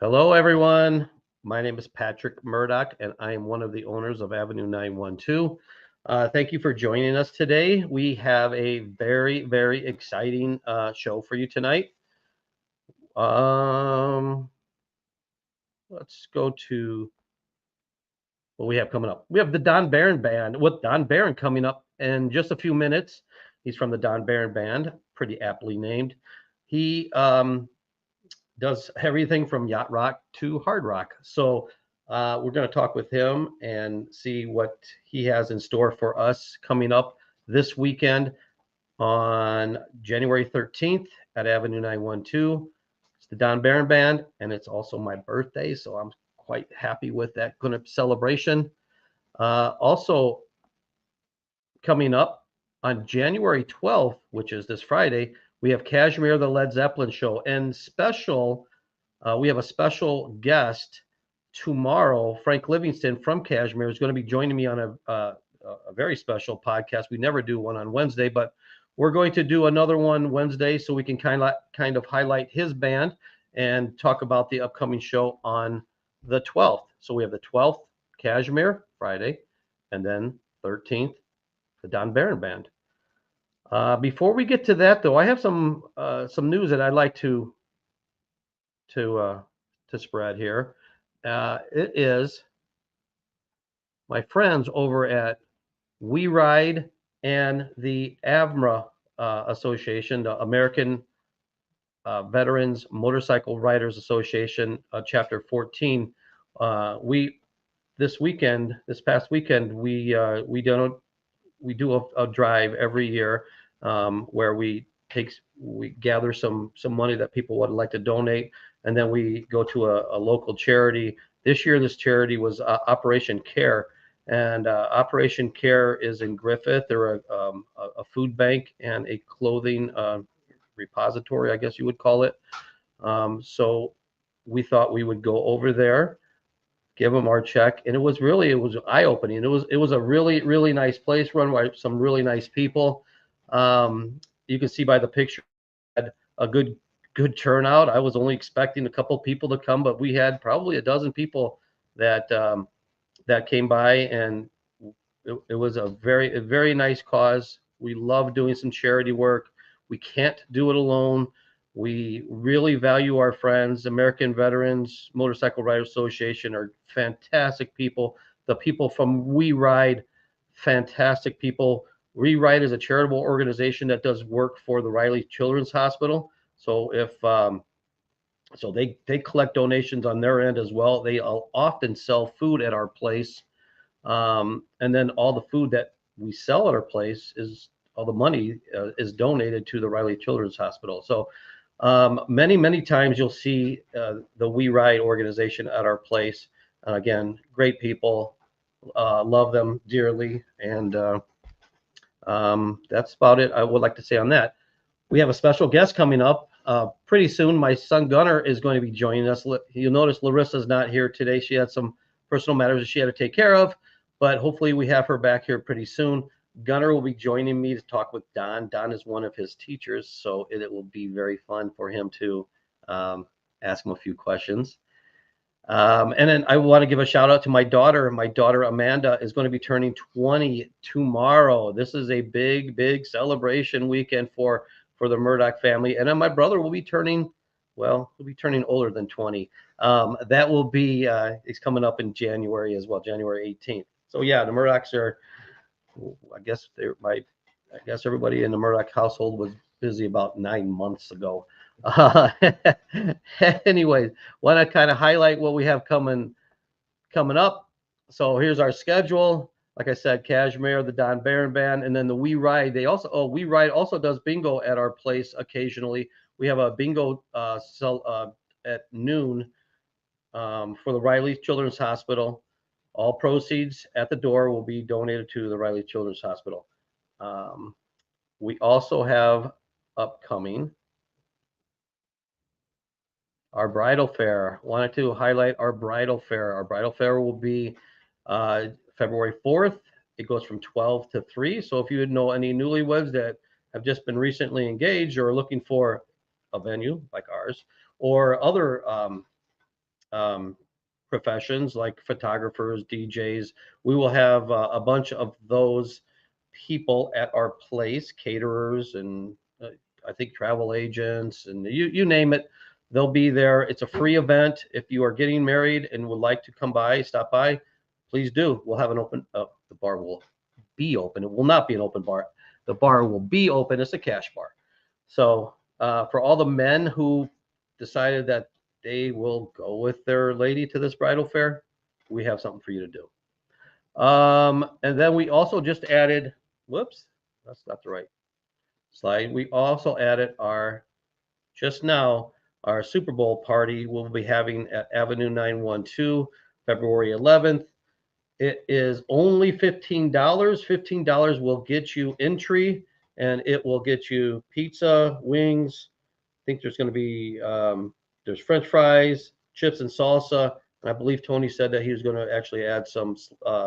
Hello, everyone. My name is Patrick Murdoch, and I am one of the owners of Avenue 912. Thank you for joining us today. We have a very, very exciting show for you tonight. Um, let's go to what we have coming up. We have the Don Barron Band with Don Barron coming up in just a few minutes. He's from the Don Barron Band, pretty aptly named. He does everything from yacht rock to hard rock. So we're going to talk with him and see what he has in store for us coming up this weekend on January 13th at Avenue 912. It's the Don Barron Band, and it's also my birthday, so I'm quite happy with that kind of celebration. Also, coming up on January 12th, which is this Friday, we have Kashmir the Led Zeppelin show and special we have a special guest tomorrow. Frank Livingston from Kashmir is going to be joining me on a very special podcast. We never do one on Wednesday, but we're going to do another one Wednesday so we can kind of highlight his band and talk about the upcoming show on the 12th. So we have the 12th Kashmir Friday, and then 13th the Don Barron Band. Before we get to that, though, I have some news that I'd like to uh, to spread here. It is my friends over at We Ride and the AVMRA Association, the American Veterans Motorcycle Riders Association, Chapter 14. We this past weekend, we do a drive every year where we gather some money that people would like to donate, and then we go to a local charity. This year, this charity was Operation Care, and Operation Care is in Griffith. They're a food bank and a clothing repository, I guess you would call it. So we thought we would go over there, give them our check, and it was eye opening. It was a really nice place run by some really nice people. You can see by the picture had a good turnout. I was only expecting a couple people to come, but we had probably a dozen people that that came by, and it was a very nice cause. We love doing some charity work. We can't do it alone. We really value our friends. American Veterans Motorcycle Riders Association are fantastic people. The people from We Ride, fantastic people. We Ride is a charitable organization that does work for the Riley Children's Hospital. So if so they collect donations on their end as well. They often sell food at our place, and then all the food that we sell at our place is all the money is donated to the Riley Children's Hospital. So many times you'll see the We Ride organization at our place. Again, great people, love them dearly, and that's about it I would like to say on that. We have a special guest coming up pretty soon. My son Gunnar is going to be joining us. You'll notice Larissa's not here today. She had some personal matters that she had to take care of, but hopefully we have her back here pretty soon. Gunnar will be joining me to talk with Don. Don is one of his teachers, so it will be very fun for him to ask him a few questions. And then I want to give a shout out to my daughter. My daughter Amanda is going to be turning 20 tomorrow. This is a big celebration weekend for the Murdoch family. And then my brother will be turning, well, he'll be turning older than 20. That will be it's coming up in January as well, January 18th. So yeah, the Murdochs are. I guess they're my. I guess everybody in the Murdoch household was busy about 9 months ago. Uh, Anyways, want to kind of highlight what we have coming up. So here's our schedule. Like I said, Kashmir, the Don Barron Band, and then the We Ride. We Ride also does bingo at our place occasionally. We have a bingo at noon for the Riley Children's Hospital. All proceeds at the door will be donated to the Riley Children's Hospital. Um, we also have upcoming our bridal fair. Wanted to highlight our bridal fair. Our bridal fair will be uh, February 4th. It goes from 12 to 3. So if you know any newlyweds that have just been recently engaged or are looking for a venue like ours or other professions like photographers, DJs. We will have a bunch of those people at our place, caterers, and I think travel agents, and you name it. They'll be there. It's a free event. If you are getting married and would like to come by, stop by, please do. We'll have an open. The bar will be open. It will not be an open bar. The bar will be open. It's a cash bar. So for all the men who decided that they will go with their lady to this bridal fair, we have something for you to do. And then we also just added, whoops, that's not the right slide. We also added just now, our Super Bowl party we'll be having at Avenue 912, February 11th. It is only $15. $15 will get you entry, and it will get you pizza, wings. I think there's going to be there's French fries, chips, and salsa. And I believe Tony said that he was going to actually add some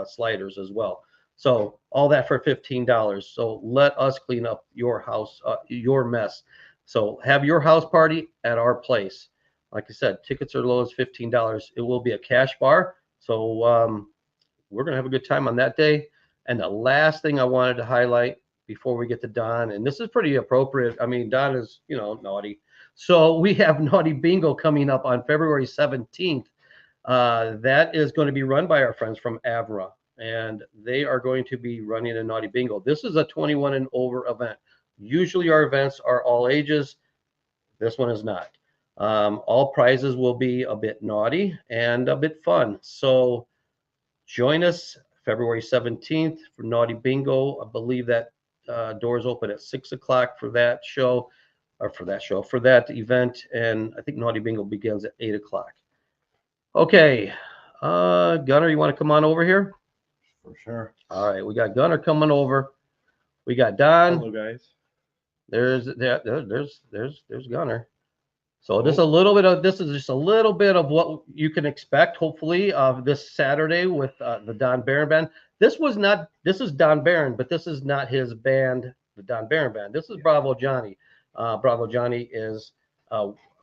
sliders as well. So all that for $15. So let us clean up your house, your mess. So have your house party at our place. Like I said, tickets are low as $15. It will be a cash bar. So we're going to have a good time on that day. And the last thing I wanted to highlight before we get to Don, and this is pretty appropriate. I mean, Don is, naughty. So we have Naughty Bingo coming up on February 17th. That is going to be run by our friends from Avra, and they are going to be running a Naughty Bingo. This is a 21 and over event. Usually our events are all ages. This one is not. All prizes will be a bit naughty and a bit fun. So join us February 17th for Naughty Bingo. I believe that doors open at 6 o'clock for that for that event. And I think Naughty Bingo begins at 8 o'clock. Okay. Gunner, you want to come on over here? For sure. All right. We got Gunner coming over. We got Don. Hello, guys. There's Gunner. So this is just a little bit of what you can expect, hopefully, this Saturday with the Don Barron Band. This is Don Barron, but this is not his band, the Don Barron Band. This is Bravo Johnny. Bravo Johnny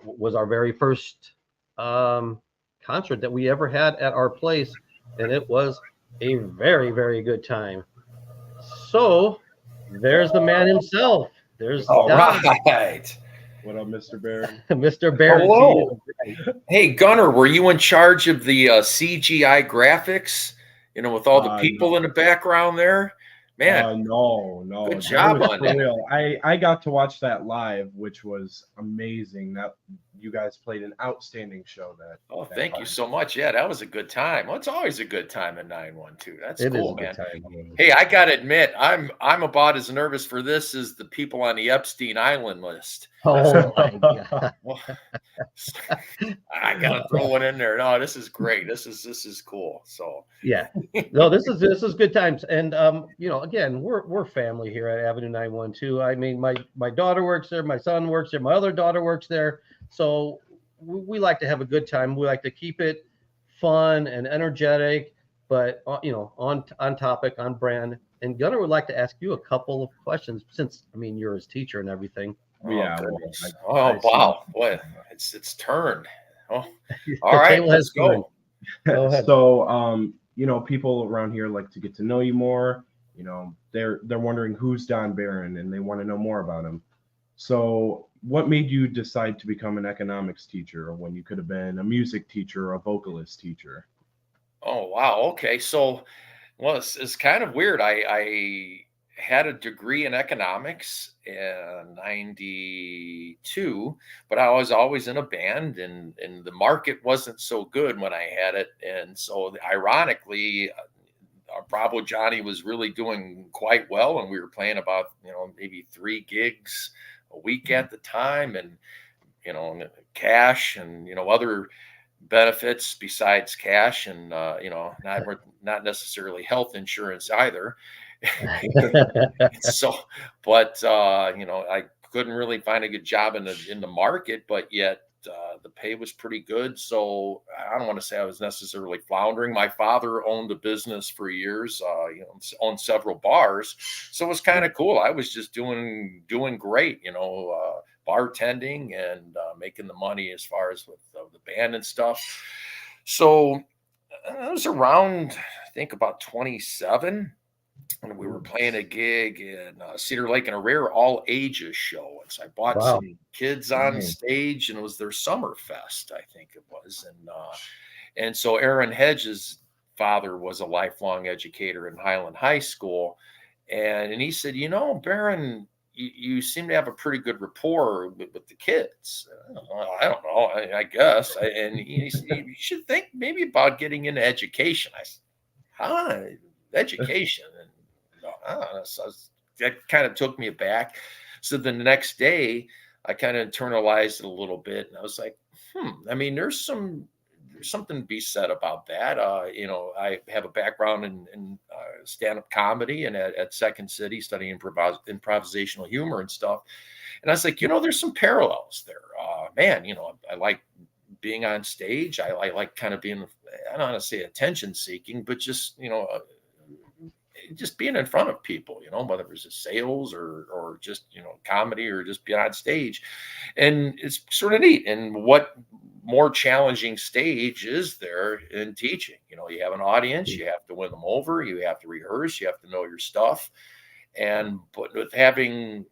was our very first concert that we ever had at our place, and it was a very, very good time. So there's the man himself. There's All Don. right. What up, Mr. Barron? Mr. Barron. Hello. Hey, Gunner, were you in charge of the CGI graphics? With all the people no. in the background there? Man, no. Good job on that. Real. I got to watch that live, which was amazing. That you guys played an outstanding show. Thank you so much. Yeah, that was a good time. Well, it's always a good time at 912. That's cool, man. Hey, I gotta admit, I'm about as nervous for this as the people on the Epstein Island list. Oh my God. I gotta throw one in there. No, this is great. This is cool. So yeah, no, this is good times. And again, we're family here at Avenue 912. I mean, my daughter works there, my son works there, my other daughter works there. So we like to have a good time. We like to keep it fun and energetic, but on topic, on brand. And Gunnar would like to ask you a couple of questions since you're his teacher and everything. Yeah. Wow. Boy, it's turned. Oh, all right. Let's go. Go ahead. So, people around here like to get to know you more. They're wondering who's Don Barron, and they want to know more about him. So, what made you decide to become an economics teacher when you could have been a music teacher or a vocalist teacher? Oh, wow. Okay. So, well, it's kind of weird. I had a degree in economics in 92, but I was always in a band, and the market wasn't so good when I had it. And so ironically, Bravo Johnny was really doing quite well, and we were playing about, maybe 3 gigs a week at the time, and, cash and, other benefits besides cash, and, not necessarily health insurance either. So, but I couldn't really find a good job in the market, but yet the pay was pretty good. So I don't want to say I was necessarily floundering. My father owned a business for years, owned several bars, so it was kind of cool. I was just doing great, bartending and making the money as far as with the band and stuff. So I was around, I think, about 27, and we were playing a gig in Cedar Lake in a rare all ages show. And so I bought Wow. some kids on Nice. stage, and it was their summer fest, I think it was. And so Aaron Hedges' father was a lifelong educator in Highland High School. And he said, Baron, you seem to have a pretty good rapport with the kids. I don't know. I guess. And he said, you should think maybe about getting into education. I said, huh? Education? And so that kind of took me aback. So the next day, I kind of internalized it a little bit, and I was like, I mean, there's something to be said about that. I have a background in stand-up comedy and at Second City studying improvisational humor and stuff. And I was like, there's some parallels there. Man, I like being on stage. I like kind of being, I don't want to say attention seeking, but just being in front of people, whether it was just sales or just, comedy or just being on stage. And it's sort of neat. And what more challenging stage is there in teaching? You have an audience, you have to win them over, you have to rehearse, you have to know your stuff. But with having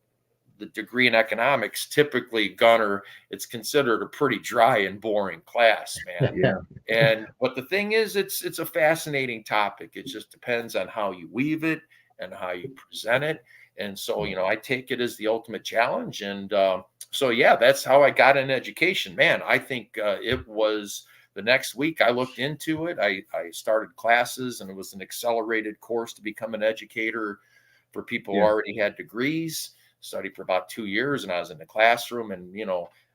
the degree in economics, typically, Gunner, it's considered a pretty dry and boring class, man. Yeah. But the thing is, it's a fascinating topic. It just depends on how you weave it and how you present it. And so, I take it as the ultimate challenge. And so, yeah, that's how I got in education. Man, I think it was the next week I looked into it. I started classes, and it was an accelerated course to become an educator for people who already had degrees. Studied for about 2 years, and I was in the classroom. And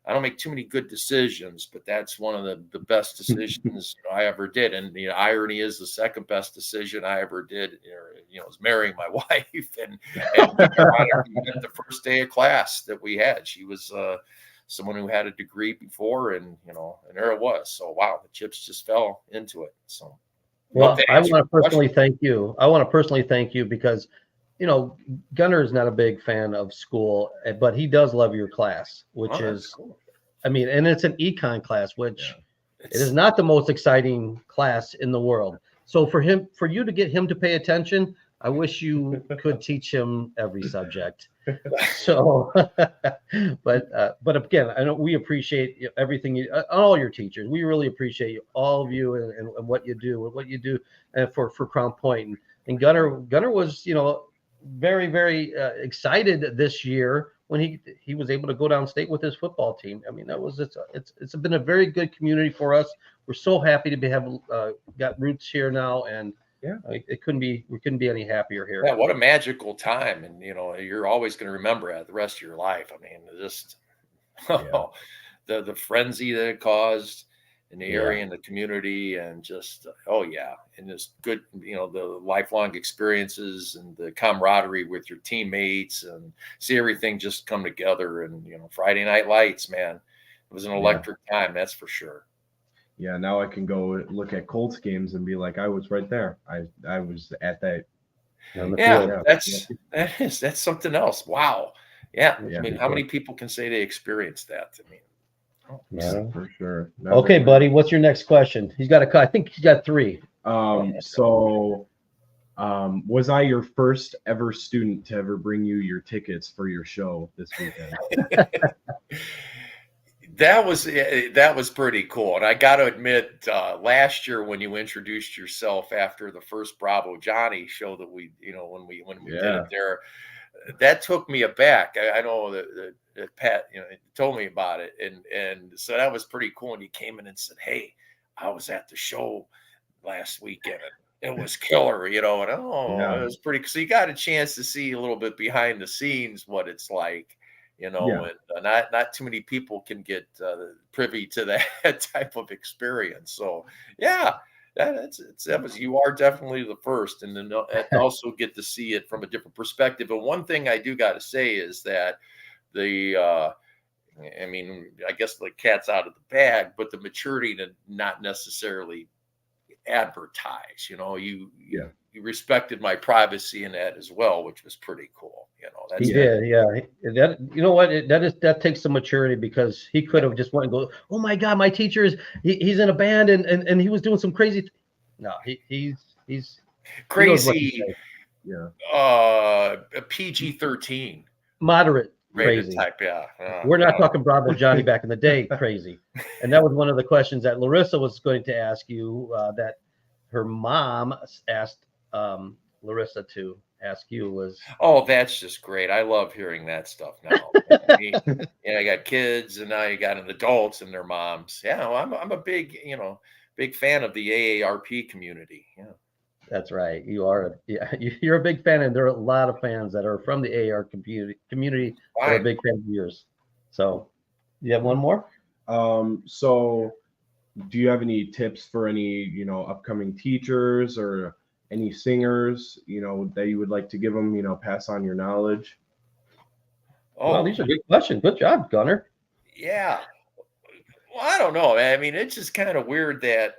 I don't make too many good decisions, but that's one of the best decisions I ever did. And the irony is, the second best decision I ever did, was marrying my wife. And the first day of class that we had, she was someone who had a degree before, and there it was. So wow, the chips just fell into it. So well, I want to personally thank you. I want to personally thank you because Gunner is not a big fan of school, but he does love your class, which is cool. I mean, and it's an econ class, which it is not the most exciting class in the world. So for you to get him to pay attention, I wish you could teach him every subject. So, but again, I know we appreciate everything all your teachers. We really appreciate all of you and what you do, and for Crown Point. And Gunner was, very, very excited this year when he was able to go downstate with his football team. I mean, it's been a very good community for us. We're so happy to have got roots here now, and we couldn't be any happier here. Yeah, what a magical time. And you're always going to remember it the rest of your life. I mean, just the frenzy that it caused in the area and the community, and just and just good, the lifelong experiences and the camaraderie with your teammates, and see everything just come together. And Friday Night Lights, man, it was an electric time, that's for sure. Yeah, now I can go look at Colts games and be like, I was right there. I was at that. That's something else. Wow. Yeah. I mean, how many people can say they experienced that? I mean, for sure. Okay, buddy, what's your next question? I think he's got 3. Was I your first ever student to ever bring you your tickets for your show this weekend? That was pretty cool. And I got to admit, last year when you introduced yourself after the first Bravo Johnny show that we, when we did it there, that took me aback. I know that Pat, told me about it, and so that was pretty cool. And he came in and said, "Hey, I was at the show last weekend. It was killer," and it was pretty. So you got a chance to see a little bit behind the scenes what it's like. And not too many people can get privy to that type of experience. So you are definitely the first, and then also get to see it from a different perspective. And one thing I do got to say is that I guess the cat's out of the bag, but the maturity to not necessarily advertise. You Yeah. you respected my privacy in that as well, which was pretty cool. That's He did, yeah. That, you know what? That takes some maturity, because he could have just went and go, "Oh my God, my teacher is he's in a band and he was doing some crazy." No, he's he knows what to crazy. say. Yeah. PG-13 Moderate rated crazy. type. Yeah. We're not talking Bravo Johnny back in the day crazy. And that was one of the questions that Larissa was going to ask you, that her mom asked Larissa to ask you was. Oh, that's just great. I love hearing that stuff now. I mean, I got kids, and now you got an adults and their moms. Yeah, well, I'm a big, big fan of the AARP community. Yeah. That's right. You are. Yeah, you're a big fan, and there are a lot of fans that are from the AR community that are Fine. big fans of yours. So, you have one more? So do you have any tips for any, upcoming teachers or any singers, that you would like to give them, pass on your knowledge? Well, Oh, these are good questions. Good job, Gunner. yeah. Well, I don't know. I mean, it's just kind of weird that,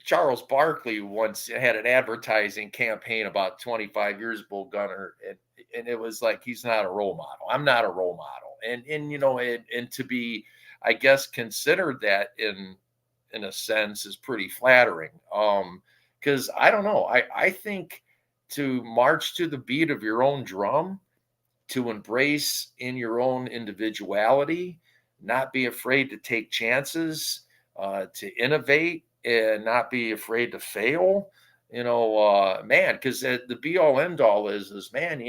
Charles Barkley once had an advertising campaign about 25 years ago, Gunner, and it was like, he's not a role model. I'm not a role model. And to be, I guess, considered that in a sense is pretty flattering. Because I don't know. I think to march to the beat of your own drum, to embrace in your own individuality, not be afraid to take chances, to innovate, and not be afraid to fail. Man, because the be all end all is man.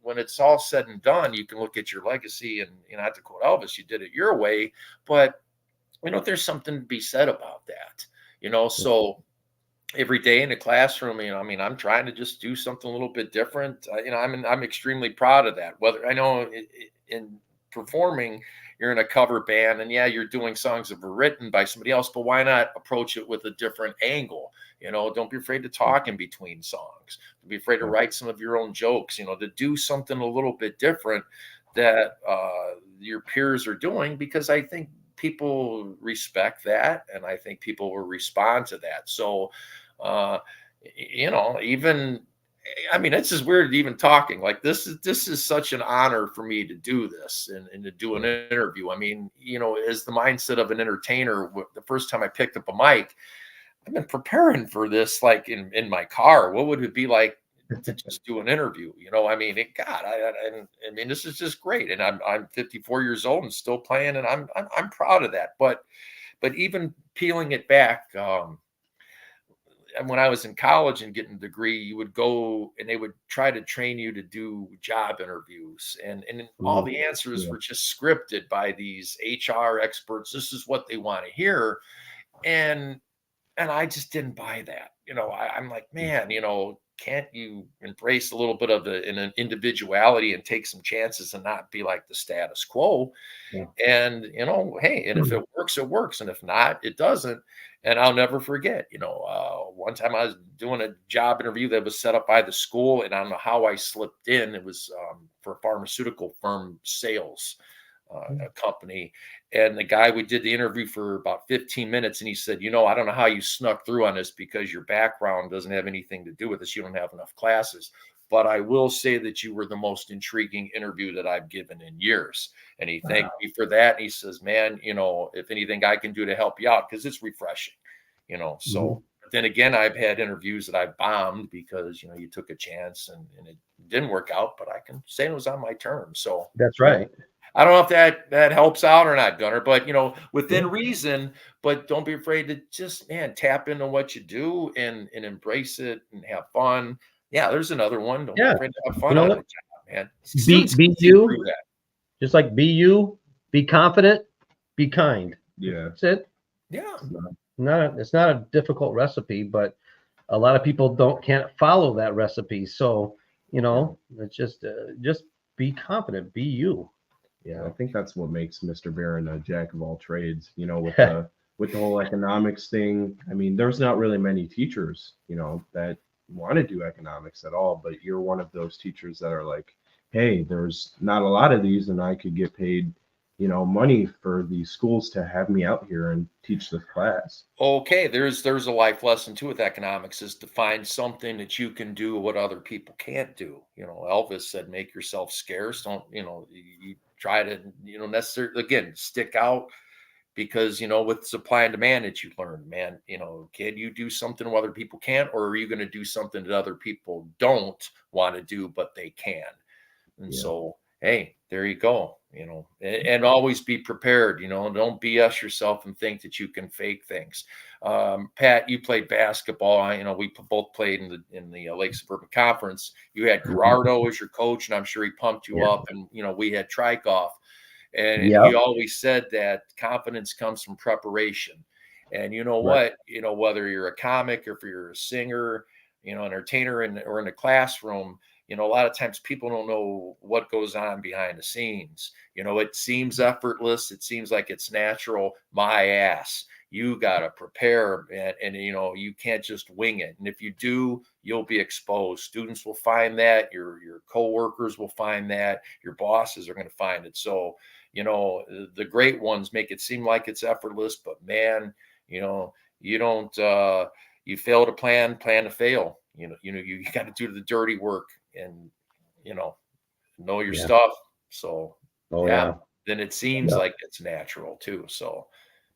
When it's all said and done, you can look at your legacy, and not to quote Elvis, you did it your way, but there's something to be said about that. So every day in the classroom, I'm trying to just do something a little bit different. I'm extremely proud of that. Whether I know in performing, you're in a cover band, and yeah, you're doing songs that were written by somebody else, but why not approach it with a different angle? Don't be afraid to talk in between songs. Don't be afraid to write some of your own jokes. To do something a little bit different that your peers are doing, because I think people respect that, and I think people will respond to that. So, even, it's just weird even talking like this is such an honor for me to do this and to do an interview. As the mindset of an entertainer, the first time I picked up a mic, I've been preparing for this, like in my car. What would it be like to just do an interview? This is just great. And I'm 54 years old and still playing, and I'm proud of that. But even peeling it back, and when I was in college and getting a degree, you would go and they would try to train you to do job interviews. And all the answers were just scripted by these HR experts. This is what they want to hear. And I just didn't buy that. I'm like, man, can't you embrace a little bit of an individuality and take some chances and not be like the status quo? Yeah. And, hey, and if it works, it works. And if not, it doesn't. And I'll never forget, one time I was doing a job interview that was set up by the school, and I don't know how I slipped in. It was for a pharmaceutical firm sales a company. And the guy, we did the interview for about 15 minutes, and he said, I don't know how you snuck through on this, because your background doesn't have anything to do with this. You don't have enough classes. But I will say that you were the most intriguing interview that I've given in years. And he thanked me for that. And he says, man, if anything I can do to help you out, because it's refreshing, so. But then again, I've had interviews that I bombed because, you took a chance and it didn't work out, but I can say it was on my terms. So That's right. I don't know if that helps out or not, Gunner, but within reason, but don't be afraid to just, tap into what you do and embrace it and have fun. Yeah, there's another one. Don't be afraid to have fun on the job, man. Be you. Just like be you, be confident, be kind. Yeah. That's it. Yeah. It's not a difficult recipe, but a lot of people can't follow that recipe. So, it's just be confident, be you. Yeah, I think that's what makes Mr. Barron a jack of all trades, with the whole economics thing. There's not really many teachers, that want to do economics at all, but you're one of those teachers that are like, hey, there's not a lot of these and I could get paid, money for these schools to have me out here and teach this class. Okay, there's a life lesson too with economics, is to find something that you can do what other people can't do. Elvis said, "Make yourself scarce." Don't you try to necessarily again stick out, because with supply and demand that you learn, man, can you do something other people can't, or are you going to do something that other people don't want to do but they can? And Yeah. so, hey, there you go. And always be prepared. Don't BS yourself and think that you can fake things. Pat, you played basketball. We both played in the Lake Suburban Conference. You had Mhm. Gerardo as your coach, and I'm sure he pumped you Yeah. up. And we had Trikoff, and he Yep. always said that confidence comes from preparation. And you know Right. what? Whether you're a comic or if you're a singer, entertainer, or in a classroom, a lot of times people don't know what goes on behind the scenes. It seems effortless. It seems like it's natural. My ass. You got to prepare, and you can't just wing it. And if you do, you'll be exposed. Students will find that. Your coworkers will find that. Your bosses are going to find it. So, the great ones make it seem like it's effortless, but man, you don't, you fail to plan to fail. You got to do the dirty work, and you know know your Yeah. stuff. So Oh yeah, yeah. then it seems Yeah. like it's natural too. So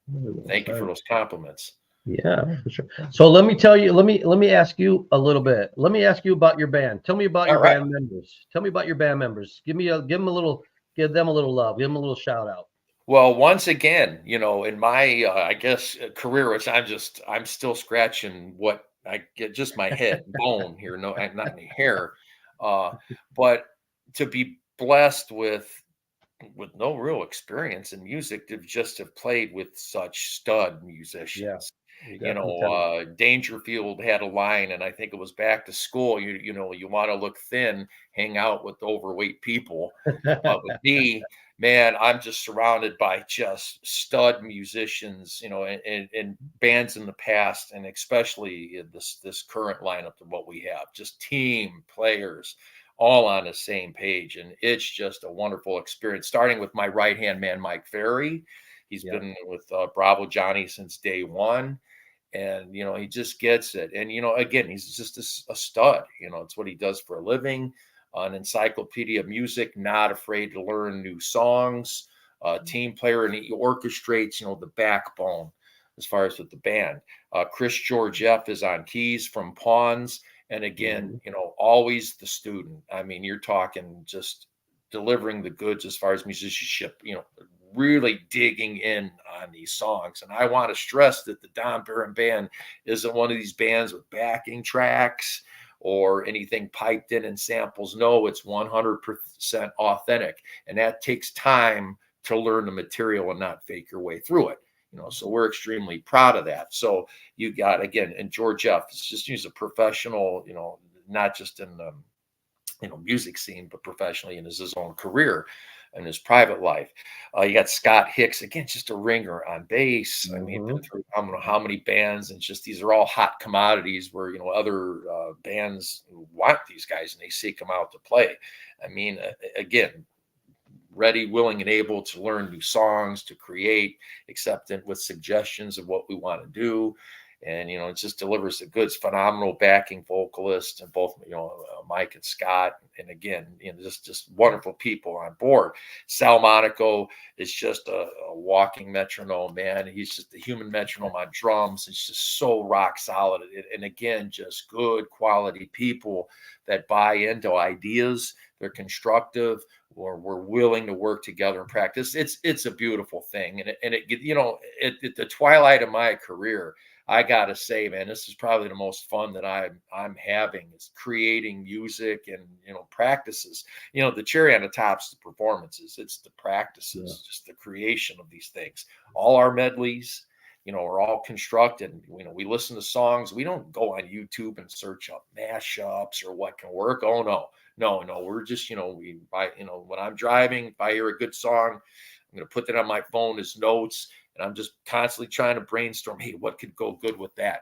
Really well thank you for said. those compliments. Yeah, for sure. So let me tell you, let me ask you a little bit. Let me ask you about your band. Tell me about All your right. band members. Tell me about your band members. Give them a little love. Give them a little shout out. Well, once again, in my I guess career, which I'm still scratching what I get, just my head bone here, no, not any hair, uh, but to be blessed with no real experience in music, to just have played with such stud Yeah, musicians. you got some talent. Dangerfield had a line, and I think it was Back to School. You want to look thin, hang out with overweight people. But with me, man, I'm just surrounded by just stud musicians, and bands in the past, and especially in this current lineup of what we have, just team players all on the same page. And it's just a wonderful experience, starting with my right hand man, Mike Ferry. He's Yeah, been with Bravo Johnny since day one. And, he just gets it. And, again, he's just a stud. It's what he does for a living, an encyclopedia of music, not afraid to learn new songs, team player, and he orchestrates, the backbone as far as with the band. Chris Georgieff is on keys from Pawns. And again, mhm, always the student. I mean, you're talking just delivering the goods as far as musicianship, really digging in on these songs. And I want to stress that the Don Barron Band isn't one of these bands with backing tracks or anything piped in and samples. No, it's 100% authentic. And that takes time to learn the material and not fake your way through it. So we're extremely proud of that. So you got, again, and George F. He's a professional, not just in the music scene, but professionally in his own career and his private life. You got Scott Hicks, again, just a ringer on bass. I mean, been mhm. through I don't know how many bands, and just these are all hot commodities where other bands want these guys and they seek them out to play. I mean, again, ready, willing, and able to learn new songs, to create, acceptant with suggestions of what we want to do. And, it just delivers the goods. Phenomenal backing vocalist, and both, Mike and Scott. And again, just wonderful people on board. Sal Monaco is just a walking metronome, man. He's just a human metronome on drums. It's just so rock solid. And again, just good quality people that buy into ideas. They're constructive, or we're willing to work together and practice. It's a beautiful thing. And at the twilight of my career, I gotta say, man, this is probably the most fun that I'm having, is creating music and practices. The cherry on the top is the performances. It's the Yeah. practices, just the creation of these things. All our medleys, are all constructed. We listen to songs. We don't go on YouTube and search up mashups or what can work. Oh no. We're just when I'm driving, if I hear a good song, I'm going to put that on my phone as notes, and I'm just constantly trying to brainstorm, hey, what could go good with that?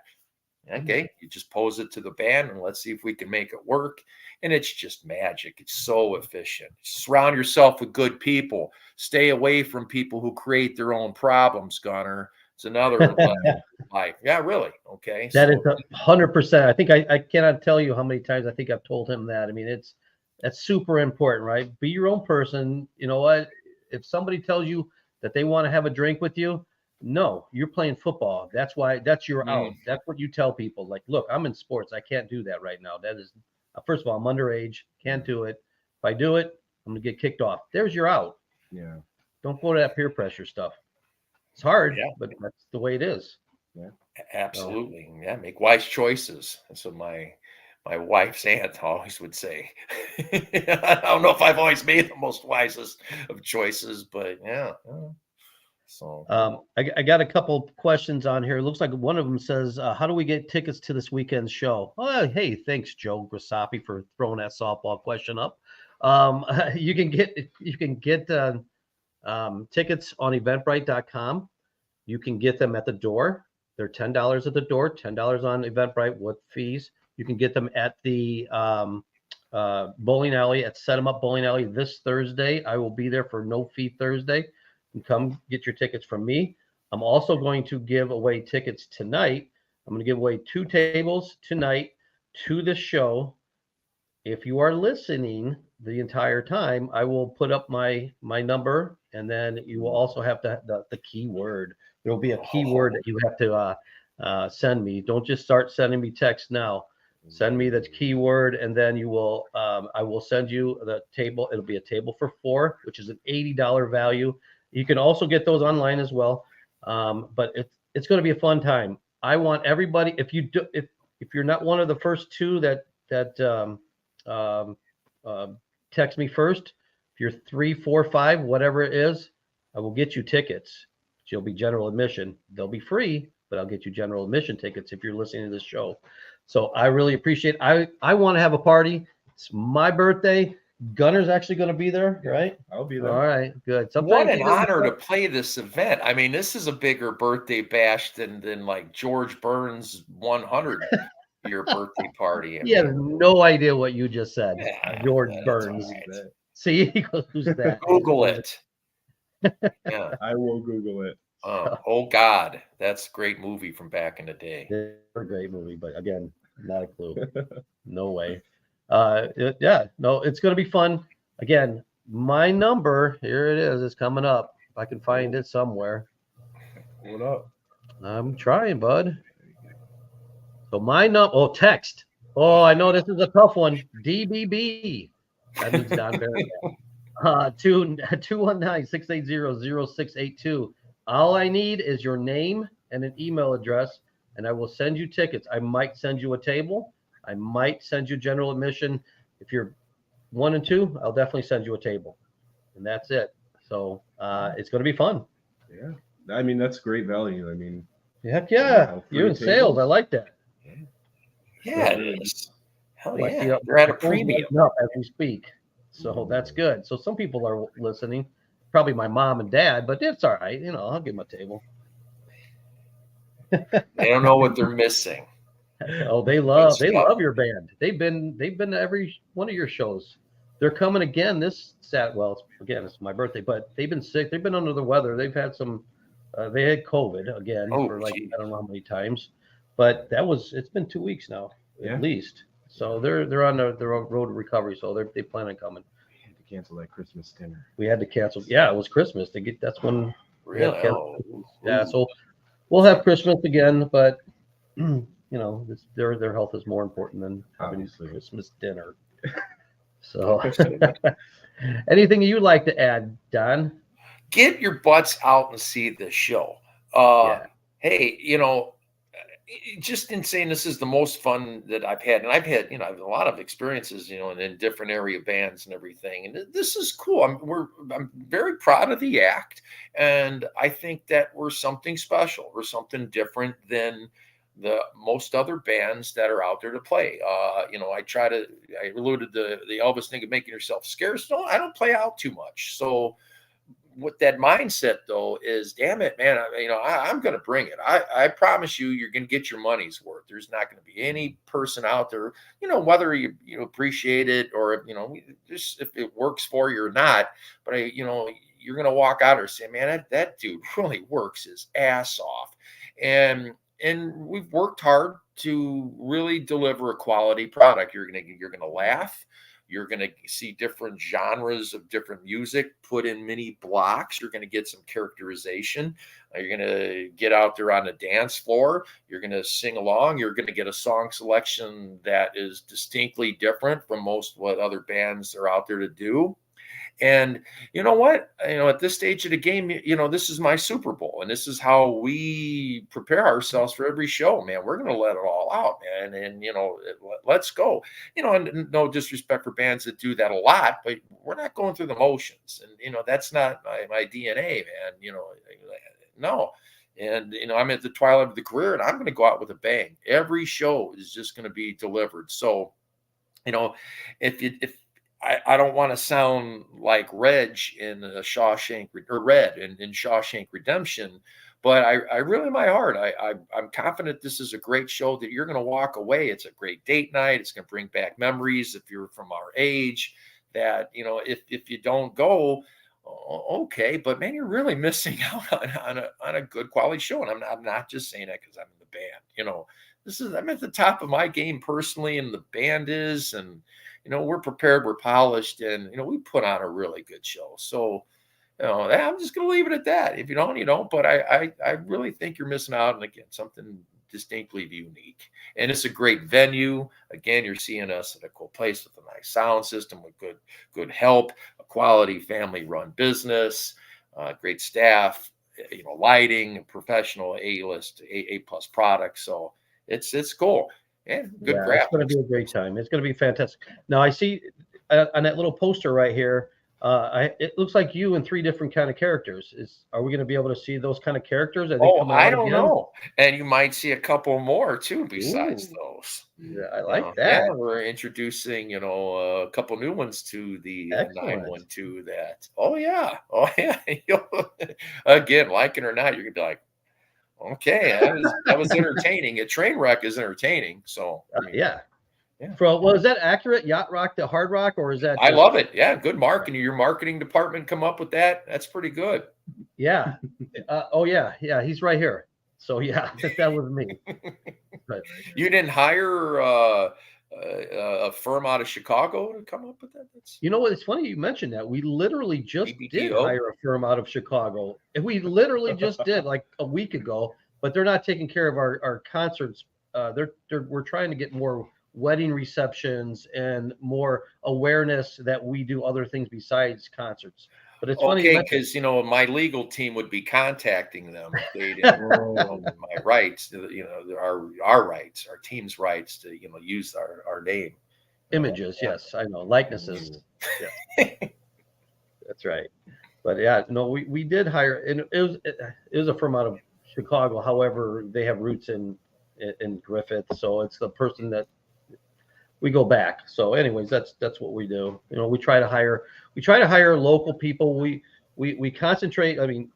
Okay, you just pose it to the band and let's see if we can make it work. And it's just magic. It's so efficient. Surround yourself with good people. Stay away from people who create their own problems, Gunner. It's another lesson in life. Yeah, really. Okay. That is So 100%. I think I cannot tell you how many times I think I've told him that. I mean, that's super important, right? Be your own person. You know what? If somebody tells you that they want to have a drink with you, no, you're playing football. That's why that's your out. That's what you tell people. Like, look, I'm in sports. I can't do that right now. That is, first of all, I'm underage. Can't do it. If I do it, I'm gonna get kicked off. There's your out. Yeah. Don't go to that peer pressure stuff. It's hard, Yeah. but that's the way it is. absolutely. Yeah, make wise choices. That's what my wife's aunt always would say. I don't know if I've always made the most wisest of choices, but yeah. So I got a couple questions on here. It looks like one of them says, how do we get tickets to this weekend's show? Oh, hey, thanks, Joe Grisapi, for throwing that softball question up. You can get tickets on eventbrite.com. You can get them at the door. They're $10 at the door, $10 on Eventbrite with fees. You can get them at the bowling alley at Set 'em Up Bowling Alley this Thursday. I will be there for no fee Thursday. And come get your tickets from me. I'm also going to give away tickets tonight. I'm going to give away 2 tables tonight to the show. If you are listening the entire time, I will put up my number, and then you will also have the keyword. There will be a keyword that you have to send me. Don't just start sending me text now. Send me the keyword, and then you will. I will send you the table. It'll be a table for 4, which is an $80 value. You can also get those online as well, but it's going to be a fun time. I want everybody. If you're not one of the first 2 that text me first, if you're 3, 4, 5, whatever it is, I will get you tickets. You'll be general admission. They'll be free, but I'll get you general admission tickets if you're listening to this show. So I really appreciate it. I want to have a party. It's my birthday. Gunner's actually going to be there, right? I'll be there. All right, good. what an honor to play this event. I mean, this is a bigger birthday bash than like George Burns' 100-year birthday party. He has no idea what you just said. Yeah, George that's Burns. all right. See, who's that? Google it. Yeah. I will Google it. Oh God, that's a great movie from back in the day. It's a great movie, but again, not a clue. No way. Yeah, no, it's going to be fun. Again, my number, here it is. It's coming up. If I can find it somewhere. What up? I'm trying, bud. So my number, text. Oh, I know this is a tough one. DBB. That means Don Barry. 219-680-0682. All I need is your name and an email address, and I will send you tickets. I might send you a table. I might send you general admission. If you're 1 and 2, I'll definitely send you a table, and that's it. So it's going to be fun. Yeah, I mean that's great value. I mean, heck yeah, you're in sales. I like that. Yeah, it is. Hell Like yeah, they're at a premium. As we speak, so that's good. So some people are listening. Probably my mom and dad, but it's all right. I'll give them a table. They don't know what they're missing. Oh, they love your band. They've been to every one of your shows. They're coming again this Saturday. Well, it's my birthday, but they've been sick. They've been under the weather. They've had some. They had COVID again for I don't know how many times, but it's been 2 weeks now at least. So they're on the road to recovery. So they plan on coming. We had to cancel that Christmas dinner. We had to cancel. Yeah, it was Christmas. That's when. Really? Yeah. So we'll have Christmas again, but. Their health is more important than having Christmas dinner. So, anything you'd like to add, Don? Get your butts out and see the show. Hey, just in saying this is the most fun that I've had, and I've had a lot of experiences in different area bands and everything, and this is cool. I'm very proud of the act, and I think that we're something special. We're something different than the most other bands that are out there to play. I alluded to the Elvis thing of making yourself scarce. No, I don't play out too much. So with that mindset though is, damn it, man, I'm going to bring it. I promise you're going to get your money's worth. There's not going to be any person out there, whether you appreciate it or, just if it works for you or not, but you're going to walk out or say, man, that dude really works his ass off. And we've worked hard to really deliver a quality product. You're going to laugh. You're going to see different genres of different music put in mini blocks. You're going to get some characterization. You're going to get out there on the dance floor. You're going to sing along. You're going to get a song selection that is distinctly different from most what other bands are out there to do. And you know what? At this stage of the game, this is my Super Bowl, and this is how we prepare ourselves for every show, man. We're going to let it all out, man. And, let's go, and no disrespect for bands that do that a lot, but we're not going through the motions. And, that's not my DNA, man. No. And, I'm at the twilight of the career, and I'm going to go out with a bang. Every show is just going to be delivered. So, if I don't want to sound like Reg in Shawshank or Red in Shawshank Redemption, but I really, in my heart, I'm confident this is a great show that you're going to walk away. It's a great date night. It's going to bring back memories if you're from our age. That if you don't go, okay, but man, you're really missing out on a good quality show. And I'm not just saying that because I'm in the band. I'm at the top of my game personally, and the band is, and we're prepared, we're polished, and we put on a really good show. So, I'm just going to leave it at that. If you don't, you don't. But I really think you're missing out, and again, something distinctly unique. And it's a great venue. Again, you're seeing us at a cool place with a nice sound system, with good help, a quality family-run business, great staff, lighting, professional A-list, A-plus products. So it's cool. Yeah, good graphics. It's going to be a great time. It's going to be fantastic. Now I see on that little poster right here, it looks like you and 3 different kind of characters. Are we going to be able to see those kind of characters? I don't know. And you might see a couple more too besides those. Yeah, I like that. Yeah, we're introducing, a couple new ones to the 912 that. Oh yeah. Again, like it or not, you're going to be like, okay, that was entertaining. A train wreck is entertaining. So yeah. Is that accurate? Yacht Rock to Hard Rock, or is that? I love it. Yeah, good marketing. Your marketing department come up with that. That's pretty good. Yeah. Yeah. He's right here. So yeah, that was me. But, you didn't hire a firm out of Chicago to come up with that? What? It's funny you mentioned that. We literally just did hire a firm out of Chicago. And we literally just did like a week ago, but they're not taking care of our concerts. We're trying to get more wedding receptions and more awareness that we do other things besides concerts. But it's funny because my legal team would be contacting them if they didn't my rights, our rights, our team's rights to use our name. Images, yes, I know, likenesses. Yeah. That's right. But yeah, no, we did hire, and it was a firm out of Chicago. However, they have roots in Griffith, so it's the person that we go back. So anyways, that's what we do. We try to hire local people. We concentrate. I mean,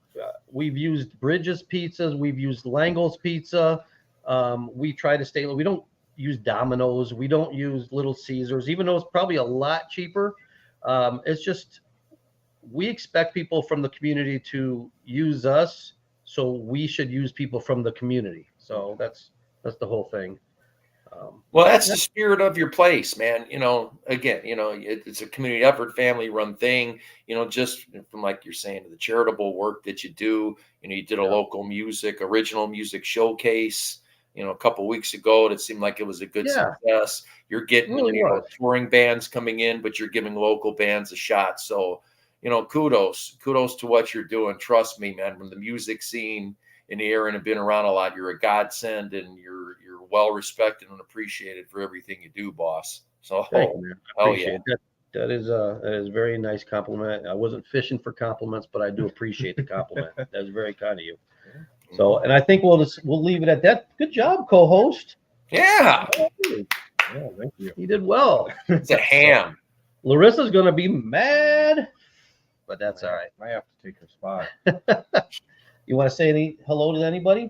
we've used Bridges Pizzas. We've used Lango's Pizza. We try to stay. We don't use Domino's. We don't use Little Caesars, even though it's probably a lot cheaper. It's just, we expect people from the community to use us. So we should use people from the community. So that's the whole thing. Well, that's the spirit of your place, man. Again, it's a community effort, family run thing, just from, like you're saying, the charitable work that you do. You did a local original music showcase, a couple of weeks ago. That seemed like it was a good success. You're getting touring bands coming in, but you're giving local bands a shot. So, kudos to what you're doing. Trust me, man, from the music scene in the area and have been around a lot, you're a godsend, and you're well respected and appreciated for everything you do, boss. So thank you, man. I appreciate it. That is a very nice compliment. I wasn't fishing for compliments, but I do appreciate the compliment. That's very kind of you. So, and I think we'll leave it at that. Good job, co-host. Yeah. Thank you. You did well. It's a ham. Larissa's going to be mad. but that's all right. I have to take her spot. You want to say any hello to anybody?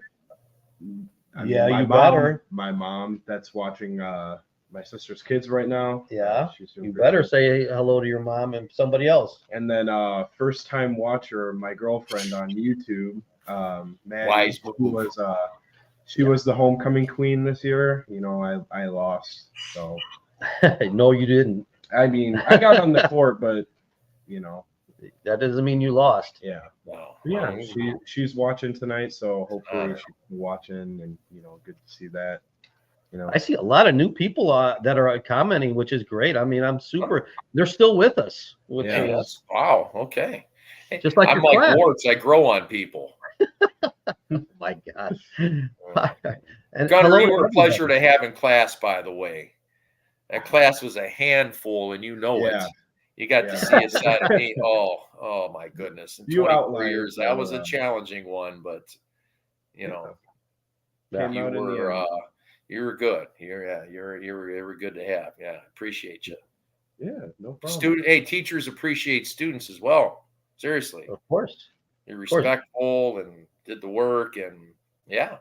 I Yeah, my you mom, better. My mom that's watching my sister's kids right now. Yeah, she's doing you great. better say hello to your mom and somebody else. And then first time watcher, my girlfriend on YouTube, Maddie. Wise She was the homecoming queen this year. You know, I lost. So No, you didn't. I mean, I got on the court, but you know, That doesn't mean you lost. yeah. No. Yeah, she's watching tonight, so hopefully Honor. she's watching, and you know, good to see that. You know, I see a lot of new people that are commenting, which is great. I mean, I'm super. They're still with us, which Yeah. is Yes. Wow. Okay. Hey, just like I'm your like class. warts. I grow on people. My gosh. And Gunner, hello you to were a everybody. pleasure to have in class, by the way. That class was a handful, and you know Yeah. it. You got to see a side of me. Oh my goodness! In Few 24 outliers, years, that was a though, challenging one, but you know, came you out in the were end. you were good. You were good to have. Yeah, appreciate you. Yeah, no problem. Teachers appreciate students as well. Seriously, Of course. you're course. respectful and did the work, and yeah,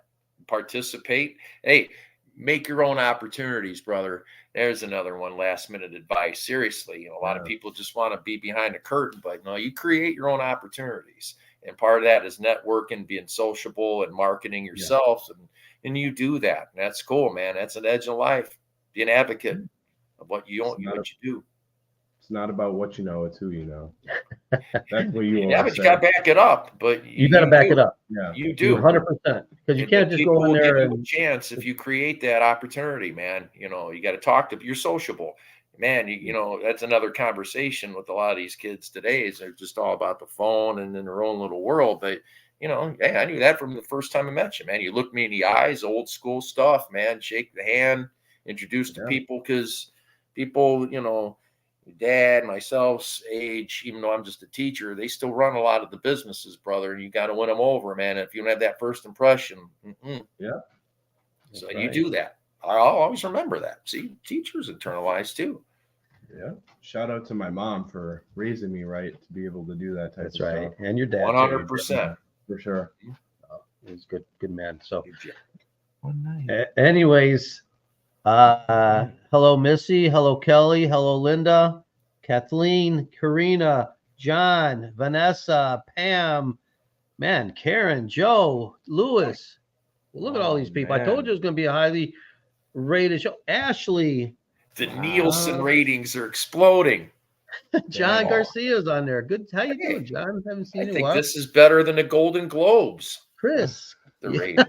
participate. Hey, make your own opportunities, brother. There's another one. Last minute advice. Seriously, a lot of people just want to be behind a curtain, but no, you create your own opportunities, and part of that is networking, being sociable, and marketing yourself, and you do that. And that's cool, man. That's an edge in life. Be an advocate of what you do. It's not about what you know; it's who you know. That's what you Yeah, always but you say. got to back it up. But You got to back it up. Yeah, You do. 100%. Because you can't just go in there give you and a chance if you create that opportunity, man. You know, you got to talk to. You're sociable, man. You know that's another conversation with a lot of these kids today. Is they're just all about the phone and in their own little world. But you know, hey, I knew that from the first time I met you, man. You looked me in the eyes, old school stuff, man. Shake the hand, introduce to people, because people, you know, dad, myself's age, even though I'm just a teacher, they still run a lot of the businesses, brother. And you got to win them over, man. If you don't have that first impression, yeah. So you do that. I'll always remember that. See, teachers internalize too. Yeah. Shout out to my mom for raising me right to be able to do that type of stuff. That's right. And your dad. 100%. For sure. He's good man. So One night. anyways, hello Missy, hello Kelly, hello Linda, Kathleen, Karina, John, Vanessa, Pam, man, Karen, Joe, Lewis. Look at all these people. I told you it was going to be a highly rated show. Ashley. The Nielsen ratings are exploding. John Garcia's on there. Good. How you doing, John? Haven't seen you. I think this is better than the Golden Globes. Chris. The ratings.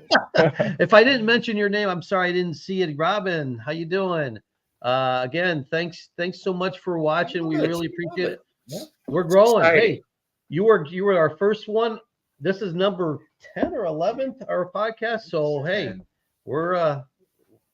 If I didn't mention your name, I'm sorry I didn't see it. Robin, how you doing? Again, thanks so much for watching. We really appreciate it. Yeah. We're growing. Exciting. Hey, you were our first one. This is number 10 or 11th our podcast. So hey, we're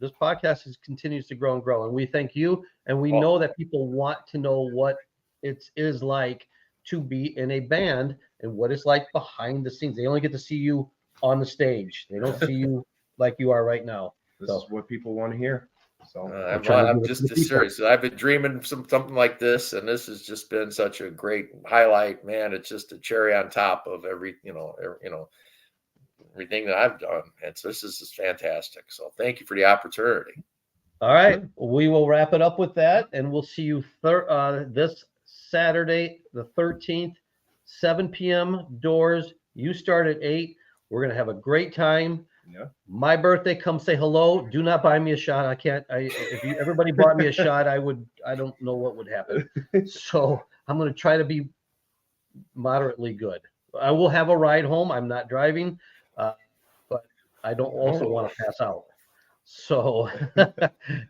this podcast continues to grow and grow, and we thank you. And we know that people want to know what it is like to be in a band and what it's like behind the scenes. They only get to see you on the stage. They don't see you like you are right now. This is what people want to hear. So I'm just as serious. I've been dreaming something like this, and this has just been such a great highlight, man. It's just a cherry on top of everything that I've done. This is just fantastic. So thank you for the opportunity. All right, we will wrap it up with that, and we'll see you this Saturday, the 13th, 7 p.m. doors. You start at 8. We're gonna have a great time. Yeah. My birthday, come say hello. Do not buy me a shot. I can't. Everybody bought me a shot, I don't know what would happen. So I'm going to try to be moderately good. I will have a ride home. I'm not driving, but I don't also want to pass out. So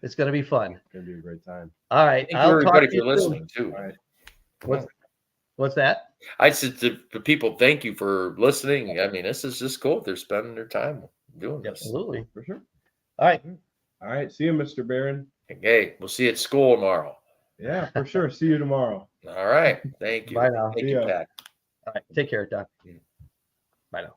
it's going to be fun. It's going to be a great time. All right. Thank you everybody for listening too. All right. What's that? I said to the people, thank you for listening. I mean, this is just cool. They're spending their time doing this. Absolutely. For sure. All right. All right. See you, Mr. Barron. Hey, we'll see you at school tomorrow. Yeah, for sure. See you tomorrow. All right. Thank you. Bye now. Thank you, Pat. All right. Take care, Doc. Bye now.